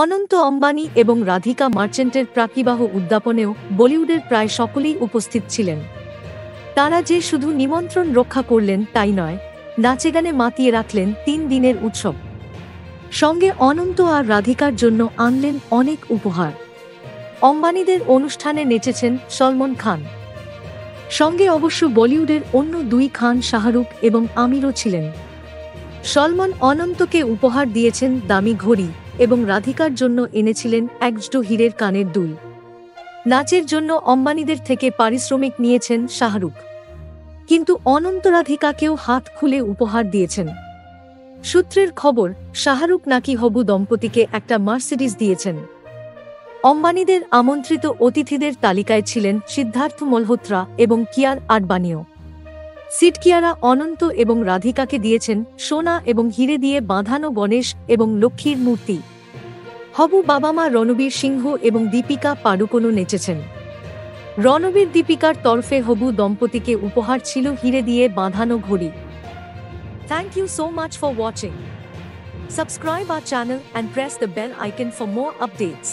অনন্ত অম্বানি এবং রাধিকা মার্চেন্টের প্রাকবিবাহ উদ্যাপনেও বলিউডের প্রায় সকলেই উপস্থিত ছিলেন। তারা যে শুধু নিমন্ত্রণ রক্ষা করলেন তাই নয়, নাচে গানে মাতিয়ে রাখলেন 3 দিনের উৎসব। সঙ্গে অনন্ত আর রাধিকার জন্য আনলেন অনেক উপহার। অম্বানিদের অনুষ্ঠানে নেচেছেন সলমন খান। সঙ্গে অবশ্য বলিউডের অন্য 2 খান শাহরুখ এবং আমিরও ছিলেন। সলমন অনন্তকে উপহার দিয়েছেন দামি ঘড়ি এবং রাধিকার জন্য এনেছিলেন একজোড়া হীরের কানের দুল। নাচের জন্য অম্বানিদের থেকে পারিশ্রমিক নিয়েছেন শাহরুখ, কিন্তু অনন্ত রাধিকাকেও হাত খুলে উপহার দিয়েছেন। সূত্রের খবর, শাহরুখ নাকি হবু দম্পতিকে একটা মার্সিডিজ দিয়েছেন। অম্বানিদের আমন্ত্রিত অতিথিদের তালিকায় ছিলেন সিদ্ধার্থ মালহোত্রা এবং কিয়ারা আডবাণীও। কিয়ারা অনন্ত এবং রাধিকাকে দিয়েছেন সোনা এবং হীরে দিয়ে বাঁধানো গণেশ এবং লক্ষ্মীর মূর্তি। হবু বাবা মা রণবীর সিংহ এবং দীপিকা পাড়ুকোনও নেচেছেন। রণবীর দীপিকার তরফে হবু দম্পতিকে উপহার ছিল হীরে দিয়ে বাঁধানো ঘড়ি। Thank you so much for watching. Subscribe our channel and press the bell icon for more updates.